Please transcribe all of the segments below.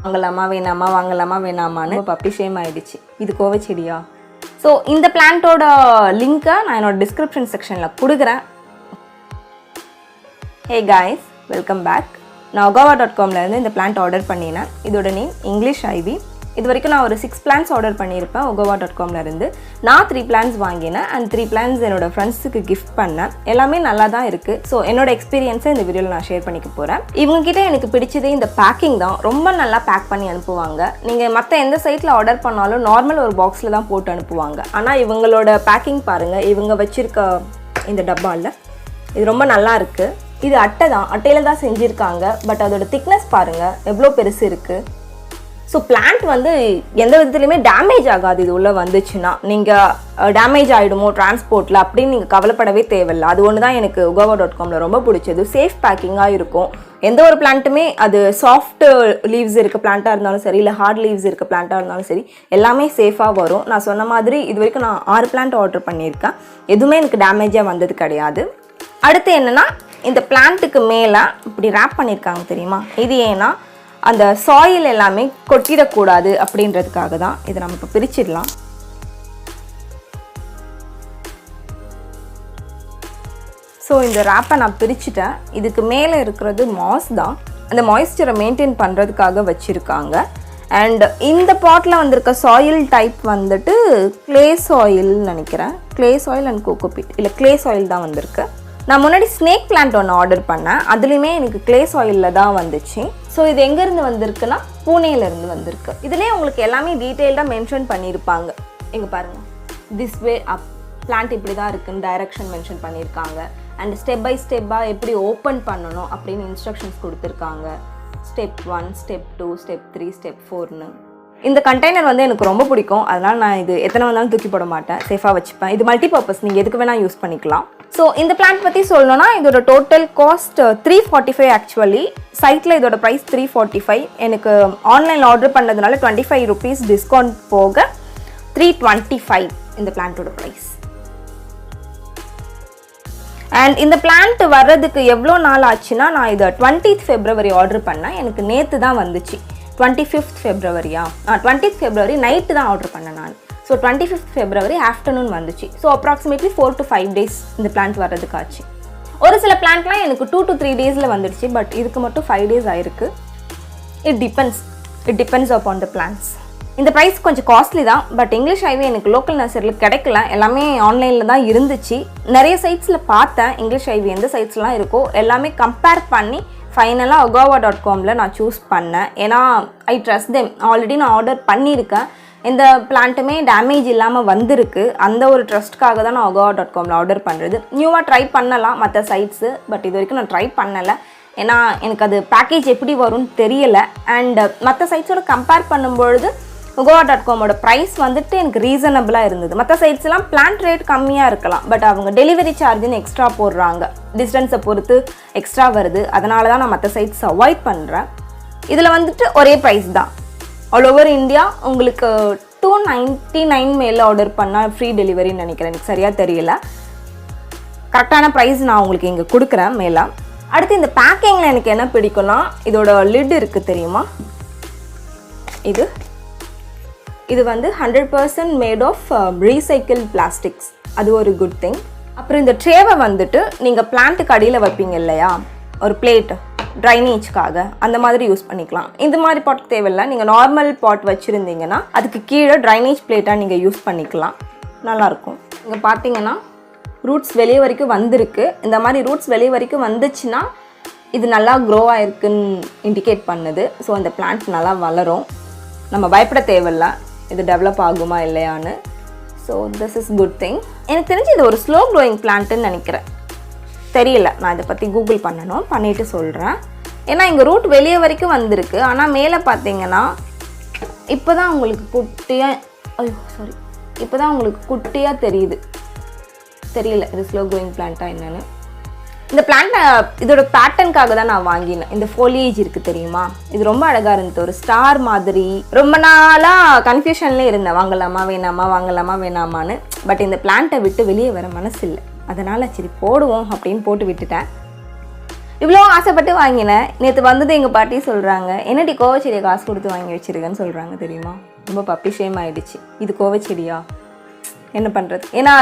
வாங்கலாமா வேணாமா வாங்கலாமா வேணாமான்னு பப்பி ஷேம் ஆயிடுச்சு. இது கோவை செடியா? ஸோ இந்த பிளான்ட்டோட லிங்க்கை நான் என்னோட டிஸ்கிரிப்ஷன் செக்ஷனில் கொடுக்குறேன். Hey guys, welcome back. நான் ugaoo.comலேருந்து இந்த பிளான்ட் ஆர்டர் பண்ணினேன். இதோட நேம் englishivy. இது வரைக்கும் நான் ஒரு 6 பிளான்ஸ் ஆர்டர் பண்ணியிருப்பேன் ugaoo.comலேருந்து. நான் 3 பிளான்ஸ் வாங்கினேன் அண்ட் 3 பிளான்ஸ் என்னோடய ஃப்ரெண்ட்ஸுக்கு கிஃப்ட் பண்ணேன். எல்லாமே நல்லா தான் இருக்குது. ஸோ என்னோட எக்ஸ்பீரியன்ஸை இந்த வீடியோவில் நான் ஷேர் பண்ணிக்க போகிறேன். இவங்ககிட்ட எனக்கு பிடிச்சதே இந்த பேக்கிங் தான். ரொம்ப நல்லா பேக் பண்ணி அனுப்புவாங்க. நீங்கள் மற்ற எந்த சைட்டில் ஆர்டர் பண்ணாலும் நார்மல் ஒரு பாக்ஸில் தான் போட்டு அனுப்புவாங்க. ஆனால் இவங்களோட பேக்கிங் பாருங்கள். இவங்க வச்சுருக்க இந்த டப்பாவில் இது ரொம்ப நல்லா இருக்குது. இது அட்டை தான், அட்டையில் தான் செஞ்சுருக்காங்க. பட் அதோட திக்னஸ் பாருங்கள் எவ்வளோ பெருசு இருக்குது. ஸோ பிளான்ட் வந்து எந்த விதத்துலையுமே டேமேஜ் ஆகாது. இது உள்ளே வந்துச்சுன்னா நீங்கள் டேமேஜ் ஆகிடுமோ டிரான்ஸ்போர்ட்டில் அப்படின்னு நீங்கள் கவலைப்படவே தேவையில்லை. அது ஒன்று தான் எனக்கு ugaoo.comல ரொம்ப பிடிச்சது. சேஃப் பேக்கிங்காக இருக்கும். எந்த ஒரு பிளான்ட்டுமே அது சாஃப்ட் லீவ்ஸ் இருக்க பிளான்ட்டாக இருந்தாலும் சரி, இல்லை ஹார்ட் லீவ்ஸ் இருக்க பிளான்ட்டாக இருந்தாலும் சரி, எல்லாமே சேஃபாக வரும். நான் சொன்ன மாதிரி இது வரைக்கும் நான் 6 பிளான்ட் ஆர்டர் பண்ணியிருக்கேன். எதுவுமே எனக்கு டேமேஜாக வந்தது கிடையாது. அடுத்து என்னென்னா, இந்த பிளான்ட்டுக்கு மேலே இப்படி ரேப் பண்ணியிருக்காங்க தெரியுமா? இது ஏன்னா அந்த சாயில் எல்லாமே கொட்டிடக்கூடாது அப்படின்றதுக்காக தான். இதை நம்ம இப்போ பிரிச்சிடலாம். ஸோ இந்த ரேப்பை நான் பிரிச்சுட்டேன். இதுக்கு மேலே இருக்கிறது மாஸ் தான். அந்த மாய்ஸ்சரை மெயின்டைன் பண்ணுறதுக்காக வச்சுருக்காங்க. அண்ட் இந்த பாட்டில் வந்திருக்க சாயில் டைப் வந்துட்டு க்ளே சாயில்னு நினைக்கிறேன். க்ளே சாயில் அண்ட் கோகோபீட், இல்லை க்ளே சாயில் தான் வந்திருக்கு. நான் முன்னாடி ஸ்னேக் பிளான்ட் ஒன்று ஆர்டர் பண்ணேன். அதுலேயுமே எனக்கு க்ளே சாயிலில் தான் வந்துச்சு. ஸோ இது எங்கேருந்து வந்திருக்குன்னா பூனேலேருந்து வந்திருக்கு. இதுலேயே உங்களுக்கு எல்லாமே டீட்டெயில்டாக மென்ஷன் பண்ணியிருப்பாங்க. இங்கே பாருங்கள், திஸ் வே அப் பிளான்ட் இப்படி தான் இருக்குன்னு டைரக்ஷன் மென்ஷன் பண்ணியிருக்காங்க. அண்ட் ஸ்டெப் பை ஸ்டெப்பாக எப்படி ஓப்பன் பண்ணணும் அப்படின்னு இன்ஸ்ட்ரக்ஷன்ஸ் கொடுத்துருக்காங்க. ஸ்டெப் 1, ஸ்டெப் 2, ஸ்டெப் 3, ஸ்டெப் 4ன்னு. இந்த கண்டெய்னர் வந்து எனக்கு ரொம்ப பிடிக்கும். அதனால் நான் இது எத்தனை வந்தாலும் தூக்கி போட மாட்டேன், சேஃபாக வச்சுப்பேன். இது மல்டி பர்பஸ், நீங்கள் எதுக்கு வேணால் யூஸ் பண்ணிக்கலாம். ஸோ இந்த பிளான்ட் பற்றி சொல்லணும்னா, இதோட டோட்டல் காஸ்ட் 345. ஆக்சுவலி சைட்டில் இதோட ப்ரைஸ் 345. எனக்கு ஆன்லைனில் ஆர்டர் பண்ணதுனால 25 rupees டிஸ்கவுண்ட் போக 325 இந்த பிளான்ட்டோட ப்ரைஸ். அண்ட் இந்த பிளான்ட் வர்றதுக்கு எவ்வளோ நாள் ஆச்சுன்னா, நான் இதை 20th February ஆர்டர் பண்ணேன். எனக்கு நேற்று தான் வந்துச்சு. 25th February 20th February night தான் ஆர்டர் பண்ணேன் நான். ஸோ 25th February ஆஃப்டர்நூன் வந்துச்சு. ஸோ அப்ராக்சிமேட்லி 4 to 5 days இந்த பிளான்ட் வர்றதுக்கு ஆச்சு. ஒரு சில பிளான்ட்லாம் எனக்கு 2 to 3 days வந்துடுச்சு. பட் இதுக்கு மட்டும் 5 days ஆயிருக்கு. It depends upon the plans. இந்த ப்ரைஸ் கொஞ்சம் காஸ்ட்லி தான். பட் englishivy எனக்கு லோக்கல் நர்சரியில் கிடைக்கல. எல்லாமே ஆன்லைனில் தான் இருந்துச்சு. நிறைய சைட்ஸில் பார்த்தேன் englishivy எந்த சைட்ஸ்லாம் இருக்கோ எல்லாமே கம்பேர் பண்ணி ஃபைனலாக ugaoo.comல நான் சூஸ் பண்ணேன். ஏன்னா ஐ ட்ரஸ்ட் தெம். ஆல்ரெடி நான் ஆர்டர் பண்ணியிருக்கேன். எந்த பிளான்ட்டுமே டேமேஜ் இல்லாமல் வந்திருக்கு. அந்த ஒரு ட்ரஸ்ட்காக தான் நான் ugaoo.comல ஆர்டர் பண்ணுறது. நியூவாக ட்ரை பண்ணலாம் மற்ற சைட்ஸு. பட் இது வரைக்கும் நான் ட்ரை பண்ணலை. ஏன்னா எனக்கு அது பேக்கேஜ் எப்படி வரும்னு தெரியலை. அண்ட் மற்ற சைட்ஸோட கம்பேர் பண்ணும்பொழுது ugaoo.comோட ப்ரைஸ் வந்துட்டு எனக்கு ரீசனபிளாக இருந்தது. மற்ற சைட்ஸ்லாம் பிளான்ட் ரேட் கம்மியாக இருக்கலாம். பட் அவங்க டெலிவரி சார்ஜுன்னு எக்ஸ்ட்ரா போடுறாங்க. டிஸ்டன்ஸை பொறுத்து எக்ஸ்ட்ரா வருது. அதனால தான் நான் மற்ற சைட்ஸ் அவாய்ட் பண்ணுறேன். இதில் வந்துட்டு ஒரே ப்ரைஸ் தான். ஆல் ஓவர் இந்தியா உங்களுக்கு 299 மேலே ஆர்டர் பண்ணால் ஃப்ரீ டெலிவரின்னு நினைக்கிறேன். எனக்கு சரியாக தெரியல. கரெக்டான ப்ரைஸ் நான் உங்களுக்கு இங்கே கொடுக்குறேன் மேலே. அடுத்து இந்த பேக்கிங்கில் எனக்கு என்ன பிடிக்கும்னா, இதோட லிட் இருக்குது தெரியுமா? இது வந்து 100% மேட் ஆஃப் ரீசைக்கிள் பிளாஸ்டிக்ஸ். அது ஒரு குட் திங். அப்புறம் இந்த ட்ரேவை வந்துட்டு நீங்கள் பிளான்ட்டுக்கு அடியில் வைப்பீங்க இல்லையா, ஒரு பிளேட் ட்ரைனேஜ்க்காக, அந்த மாதிரி யூஸ் பண்ணிக்கலாம். இந்த மாதிரி பாட்டுக்கு தேவையில்லை. நீங்கள் நார்மல் பாட் வச்சுருந்தீங்கன்னா அதுக்கு கீழே ட்ரைனேஜ் பிளேட்டாக நீங்கள் யூஸ் பண்ணிக்கலாம். நல்லாயிருக்கும். இங்கே பார்த்தீங்கன்னா ரூட்ஸ் வெளியே வரைக்கும் வந்திருக்கு. இந்த மாதிரி ரூட்ஸ் வெளியே வரைக்கும் வந்துச்சுன்னா இது நல்லா க்ரோ ஆகிருக்குன்னு இண்டிகேட் பண்ணுது. ஸோ அந்த பிளான்ட் நல்லா வளரும். நம்ம பயப்பட தேவையில்லை இது டெவலப் ஆகுமா இல்லையான்னு. So this is good thing. எனக்கு தெரிஞ்சு இது ஒரு ஸ்லோ க்ரோயிங் பிளான்ட்டுன்னு நினைக்கிறேன். தெரியல, நான் இதை பற்றி கூகுள் பண்ணிவிட்டு சொல்கிறேன். ஏன்னா இங்கே ரூட் வெளியே வரைக்கும் வந்திருக்கு. ஆனால் மேலே பார்த்தீங்கன்னா இப்போ தான் உங்களுக்கு குட்டியாக தெரியுது. தெரியல இது ஸ்லோ க்ரோயிங் பிளான்ட்டாக என்னென்னு. இந்த பிளான்ட்டை இதோட பேட்டர்னுக்காக தான் நான் வாங்கினேன். இந்த ஃபோலியேஜ் இருக்குது தெரியுமா, இது ரொம்ப அழகாக இருந்தது. ஒரு ஸ்டார் மாதிரி. ரொம்ப நாளாக கன்ஃபியூஷன்லேயே இருந்தேன், வாங்கலாமா வேணாமான்னு. பட் இந்த பிளான்ட்டை விட்டு வெளியே வர மனசு இல்லை. அதனால் சரி போடுவோம் அப்படின்னு போட்டு விட்டுட்டேன். இவ்வளோ ஆசைப்பட்டு வாங்கினேன். நேற்று வந்தது எங்கள் பாட்டி சொல்கிறாங்க, என்னடி கோவச்செடியை காசு கொடுத்து வாங்கி வச்சிருக்கேன்னு சொல்கிறாங்க தெரியுமா. ரொம்ப பப்பி ஷேம் ஆகிடுச்சு. இது கோவச்செடியா, என்ன பண்ணுறது? ஏன்னா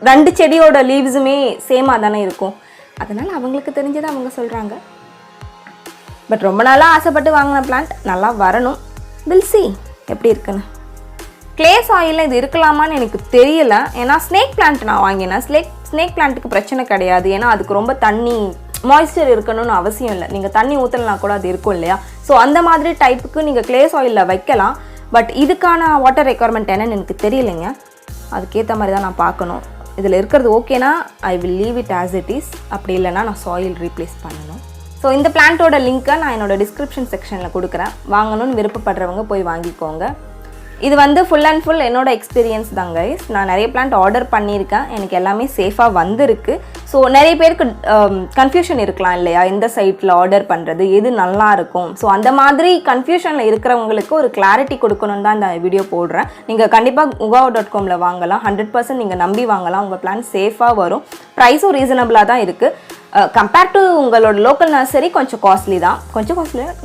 ரெண்டு செடியோட லீவ்ஸுமே சேமாக தானே இருக்கும். அதனால் அவங்களுக்கு தெரிஞ்சதை அவங்க சொல்கிறாங்க. பட் ரொம்ப நாளாக ஆசைப்பட்டு வாங்கின பிளான்ட் நல்லா வரணும். வில் சி எப்படி இருக்குன்னு. கிளே சாயிலில் இது இருக்கலாமான்னு எனக்கு தெரியல. ஏன்னா ஸ்னேக் பிளான்ட் நான் வாங்கினேன். ஸ்னேக் பிளான்ட்டுக்கு பிரச்சனை கிடையாது. ஏன்னா அதுக்கு ரொம்ப தண்ணி மாய்ஸ்சர் இருக்கணும்னு அவசியம் இல்லை. நீங்கள் தண்ணி ஊற்றலனா கூட அது இருக்கும் இல்லையா. ஸோ அந்த மாதிரி டைப்புக்கு நீங்கள் கிளே சாயிலில் வைக்கலாம். பட் இதுக்கான வாட்டர் ரெக்குவயர்மெண்ட் என்னன்னு எனக்கு தெரியலைங்க. அதுக்கேற்ற மாதிரி தான் நான் பார்க்கணும். இதில் இருக்கிறது ஓகேனா I will leave it as it is. அப்படி இல்லைனா நான் சாயில் ரீப்ளேஸ் பண்ணணும். ஸோ இந்த பிளான்ட்டோட லிங்க்கை நான் என்னோடய டிஸ்கிரிப்ஷன் செக்ஷனில் கொடுக்குறேன். வாங்கணும்னு விருப்பப்படுறவங்க போய் வாங்கிக்கோங்க. இது வந்து ஃபுல் அண்ட் ஃபுல் என்னோட எக்ஸ்பீரியன்ஸ் தான் கைஸ். நான் நிறைய பிளான்ட் ஆர்டர் பண்ணியிருக்கேன். எனக்கு எல்லாமே சேஃபாக வந்திருக்கு. ஸோ நிறைய பேருக்கு கன்ஃபியூஷன் இருக்கலாம் இல்லையா, எந்த சைட்டில் ஆர்டர் பண்ணுறது, எது நல்லா இருக்கும். ஸோ அந்த மாதிரி கன்ஃபியூஷனில் இருக்கிறவங்களுக்கு ஒரு கிளாரிட்டி கொடுக்கணுன்னு தான் இந்த வீடியோ போடுறேன். நீங்கள் கண்டிப்பாக ugaoo.comல வாங்கலாம். 100% நீங்கள் நம்பி வாங்கலாம். உங்கள் பிளான்ட் சேஃபாக வரும். ப்ரைஸும் ரீசனபிளாக தான் இருக்குது. கம்பேர்ட் டு உங்களோட லோக்கல் நர்சரி கொஞ்சம் காஸ்ட்லி தான்.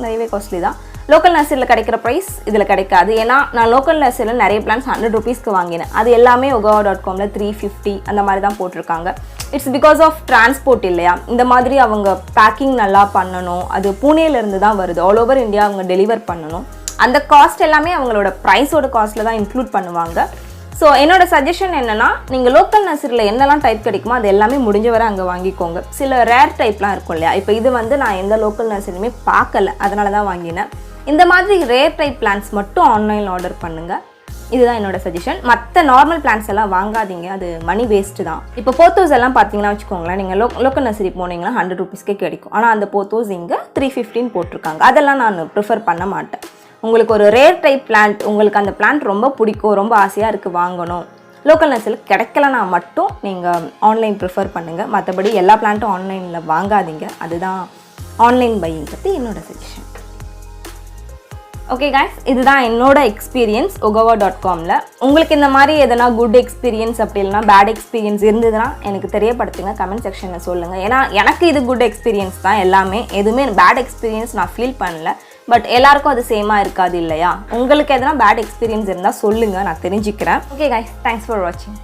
நிறையவே காஸ்ட்லி தான். லோக்கல் நர்சரியில் கிடைக்கிற ப்ரைஸ் இதில் கிடைக்காது. ஏன்னா நான் லோக்கல் நர்சரியில் நிறைய பிளான்ஸ் 100 rupeesக்கு வாங்கினேன். அது எல்லாமே ugaoo.comல 350 அந்த மாதிரி தான் போட்டிருக்காங்க. இட்ஸ் பிகாஸ் ஆஃப் டிரான்ஸ்போர்ட் இல்லையா. இந்த மாதிரி அவங்க பேக்கிங் நல்லா பண்ணணும். அது பூனேலேருந்து தான் வருது. ஆல் ஓவர் இந்தியா அவங்க டெலிவர் பண்ணணும். அந்த காஸ்ட் எல்லாமே அவங்களோட ப்ரைஸோட காஸ்ட்டில் தான் இன்க்ளூட் பண்ணுவாங்க. ஸோ என்னோட சஜஷன் என்னென்னா, நீங்கள் லோக்கல் நர்சரியில் என்னெல்லாம் டைப் கிடைக்குமோ அது எல்லாமே முடிஞ்ச வரை அங்கே வாங்கிக்கோங்க. சில ரேர் டைப்லாம் இருக்கும் இல்லையா. இப்போ இது வந்து நான் எந்த லோக்கல் நர்சரியுமே பார்க்கல, அதனால தான் வாங்கினேன். இந்த மாதிரி ரேர் டைப் பிளான்ஸ் மட்டும் ஆன்லைனில் ஆர்டர் பண்ணுங்கள். இதுதான் என்னோட சஜஷன். மற்ற நார்மல் பிளான்ஸ் எல்லாம் வாங்காதீங்க, அது மணி வேஸ்ட்டு தான். இப்போ போத்தோஸ் எல்லாம் பார்த்தீங்கன்னா வச்சுக்கோங்களேன், நீங்கள் லோக்கல் நர்சரி போனீங்கன்னா 100 rupeesக்கே கிடைக்கும். ஆனால் அந்த போத்தோஸ் இங்கே 315 போட்டிருக்காங்க. அதெல்லாம் நான் ப்ரிஃபர் பண்ண மாட்டேன். உங்களுக்கு ஒரு ரேர் டைப் பிளான்ட், உங்களுக்கு அந்த பிளான்ட் ரொம்ப பிடிக்கும், ரொம்ப ஆசையாக இருக்குது வாங்கணும், லோக்கல் நர்சரியில் கிடைக்கலனா மட்டும் நீங்கள் ஆன்லைன் ப்ரிஃபர் பண்ணுங்கள். மற்றபடி எல்லா பிளான்ட்டும் ஆன்லைனில் வாங்காதீங்க. அதுதான் ஆன்லைன் பையிங் பற்றி என்னோட சஜஷன். ஓகே கைஸ், இதுதான் என்னோட எக்ஸ்பீரியன்ஸ் ugaoo.comல. உங்களுக்கு இந்த மாதிரி எதனா குட் எக்ஸ்பீரியன்ஸ் அப்படி இல்லைனா பேட் எக்ஸ்பீரியன்ஸ் இருந்ததுன்னா எனக்கு தெரியப்படுத்துங்க, கமெண்ட் செக்ஷனில் சொல்லுங்கள். ஏன்னா எனக்கு இது குட் எக்ஸ்பீரியன்ஸ் தான் எல்லாமே. எதுவுமே பேட் எக்ஸ்பீரியன்ஸ் நான் ஃபீல் பண்ணல. பட் எல்லாருக்கும் அது சேமாக இருக்காது இல்லையா. உங்களுக்கு எதனா பேட் எக்ஸ்பீரியன்ஸ் இருந்தால் சொல்லுங்கள், நான் தெரிஞ்சுக்கிறேன். ஓகே கைஸ், தேங்க்ஸ் ஃபார் வாட்சிங்.